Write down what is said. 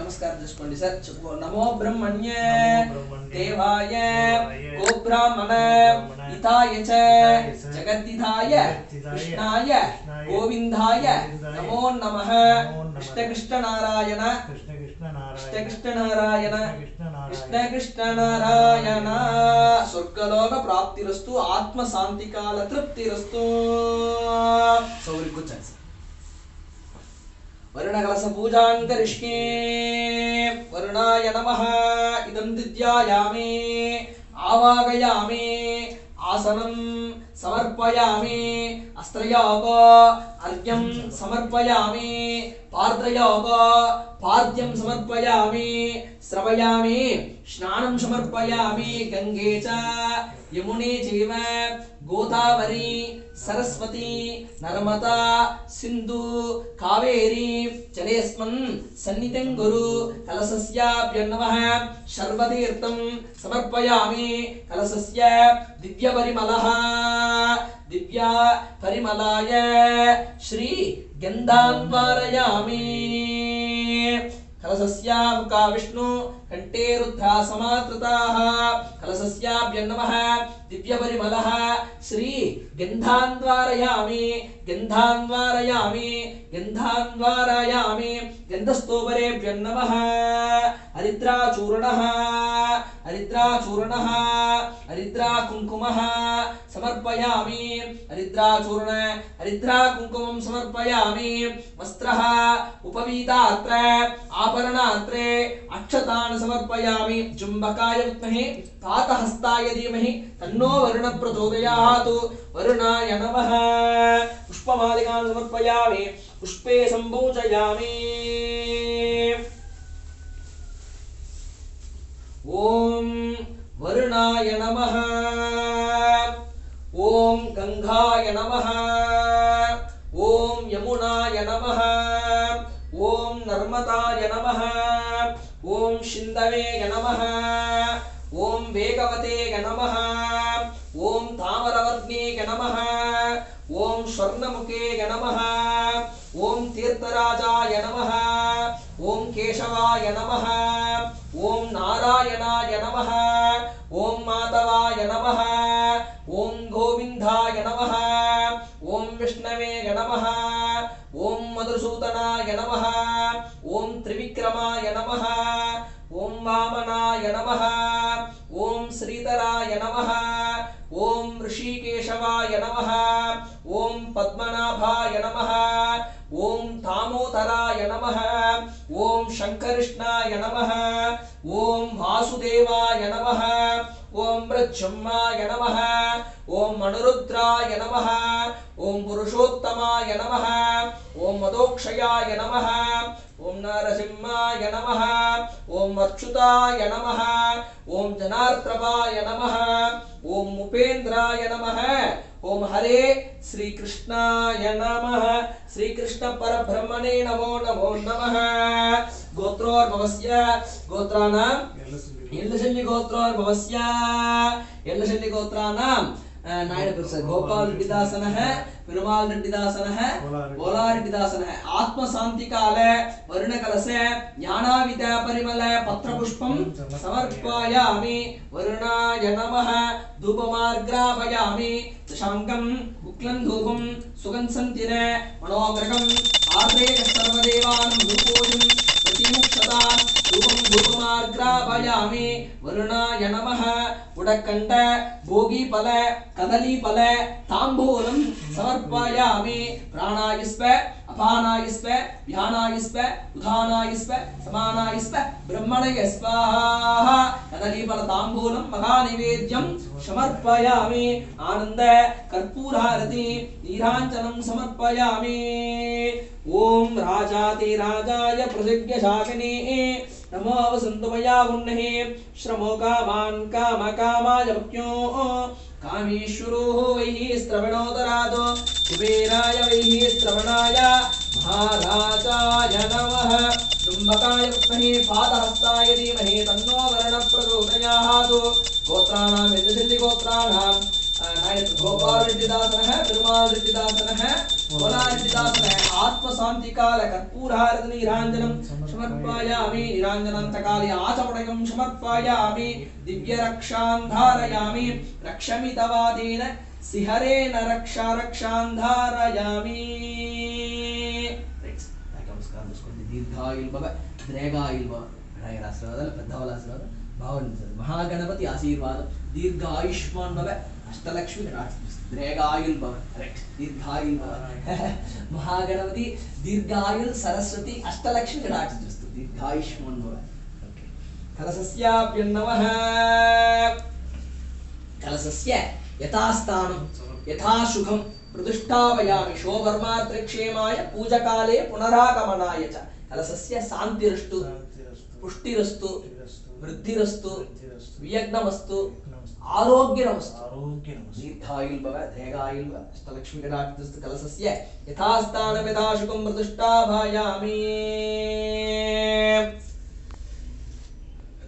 नमस्कार చేసుకోండి సార్ నమో బ్రహ్మణ్య దేవాయ గోబ్రాహ్మణ హితాయ చ జగద్దితాయ కృష్ణాయ గోవిందాయ నమో నమః కృష్ణ కృష్ణ నారాయణ స్వర్గలోక ప్రాప్తిరస్తు ఆత్మ శాంతికాల తృప్తిరస్తు సౌరి కూర్చోండి वरुणकलश पूजां करिष्ये वरुणाय नमः इदं दिद्यायामि आवाहयामि आसनं समर्पयामि अस्त्रयोग अर्घ्यं समर्पयामि पार्द्रयोग पाद्यं समर्पयामि श्रवयामि स्नानं समर्पयामि गंगे च यमुने चैव गोदावरी सरस्वती नर्मदा सिंधु कावेरी जलेस्मन् सन्निधिं गुरु कलशस्याभ्यो नमः शर्वतीर्थं समर्पयामि कलशस्य दिव्य परिमलाय श्री गन्धान् वारयामि कलशस्य मुखा विष्णु कंठे रुद्रा समाकृताः कलशस्याभ्यो नमः दिव्य परिमलः श्री गन्धान् वारयामि गन्धस्तोपरेभ्यो नमः हरिद्राचूर्णः हरिद्रा कुंकुमः समर्पयामि हरिद्राचूर्ण हरिद्रा कुंकुमं समर्पयामि वस्त्रः उपवीतात्र आभरणात्रे अक्षतान् समर्पयामि चुंबकाय विद्महे पातहस्ताय धीमहि तन्नो वरुण प्रचोदयात् वरुणाय नमः पुष्पमालिकान् समर्पयामि पुष्पे संपूजयामि ओम वरुणाय नमः ओम गंगाय नमः ओम यमुनाय नमः ओम नर्मदाय नमः ओम सिंधवे नमः ओम वेगवते नमः ओम तामरवर्णे नमः ओम स्वर्णमुखे नमः ओम तीर्थराजाय नमः ओम केशवाय नमः ओम नारायणाय नमः ओम माधवाय नमः ओम गोविंदाय नमः ओम विष्णवे नमः ओम मधुसूदनाय नमः ओम त्रिविक्रमाय नमः ओम वामनाय नमः ओम श्रीधराय नमः ओम ऋषिकेशवाय नमः ओम पद्मनाभाय नमः ओम दामोदराय नमः ओम शंकरकृष्णाय नमः ओम वासुदेवाय नमः ओम ब्रह्माय नमः ओम अनिरुद्राय नमः ओम पुरुषोत्तमाय नमः ओम मदोक्षयाय नमः ओम नरसिंहाय नमः ओम अच्युताय नमः ओम जनार्द्रवाय नमः ओम उपेन्द्राय नमः ओम हरे श्री कृष्णाय नमः श्री कृष्ण परब्रह्मणे नमो नमः गोत्रोर्भवस्य गोत्राणां एल्लशल्ली गोत्राणां नायक गोपाल रेड्डिदासन है पेरुमाल रेड्डिदासन है बोला रेड्डिदासन है आत्म शांति काल वरुण कलश ज्ञानाविद परिमल पत्र पुष्पं समर्पयामि वरुणाय नमः धूपमार्ग्रापयामि दशांगं बुक्लं धूपं सुगन्धसन्तिर मनोग्रहं आर्द्रे सर्वदेवानं धूपोजं प्रतिमुक्षता धूपं धूपमार्ग्रापयामि वरुणाय नमः उडकंड भोगी फल कदली फल तांबूलं समर्पयामि प्राणायस्व अपानायस्व ध्यानायस्व उदानायस्व समानायस्व ब्रह्मणय स्वाहा कदली फल तांबूलं महानिवेद्यं समर्पयामि आनंद कर्पूरारति नीरांजनं समर्पयामि ओम राजाति राजाय प्रसिद्ध शाकिने नमो वसंतमया गुण्हे श्रमो कामान् काम कामाय भक्त्यो कामेश्वरो वै श्रवणोदरादो कुबेराय वै श्रवणाय महाराजाय नमः चुंबकाय विद्महे पादहस्ताय धीमहि तन्नो वरुण प्रचोदयात् गोत्राणां यजशल्ली गोत्राणां गोपाल रेड्डिदासनः पेरुमाल रेड्डिदासनः कोलार रेड्डिदासनः आत्म शांति काल कर्पूरारति निरांजनं समर्पयामि निरांजनान्तकाले आचमनकं समर्पयामि दिव्य रक्षां धारयामि रक्षमितवादेन सिहरेण रक्षां धारयामि नमस्कार दीर्घायुः भव दीर्घायुः भव विनायकर आशीर्वाद पेद्धवाళ్ళ आशीर्वाद బాగుంటుంది మహాగణపతి ఆశీర్వాదం దీర్ఘాయుష్మాన్ భవ అష్టలక్ష్మి దీర్ఘాయుల్ భవ కరెక్ట్ దీర్ఘాయుల్ భవ మహాగణపతి దీర్ఘాయుల్ సరస్వతి అష్టలక్ష్మి కటాక్షిస్తు దీర్ఘాయుష్మాన్ భవ ఓకే కలశస్యాభ్యం నమః కలశస్య యథాస్థానం యథాశుభం ప్రతిష్ఠాపయామి శోభర్మాత్రక్షేమాయ పూజకాలే పునరాగమనాయ చ కలశస్య శాంతిరస్తు పుష్టిరస్తు वृद्धिरस्तु वियज्ञमस्तु आरोग्यमस्तु दीर्घायुः भव दीर्घायुः भव अष्टलक्ष्मी कटाक्षस्तु कलशस्य यथास्थानं यथाशुकं प्रतिष्ठापयामि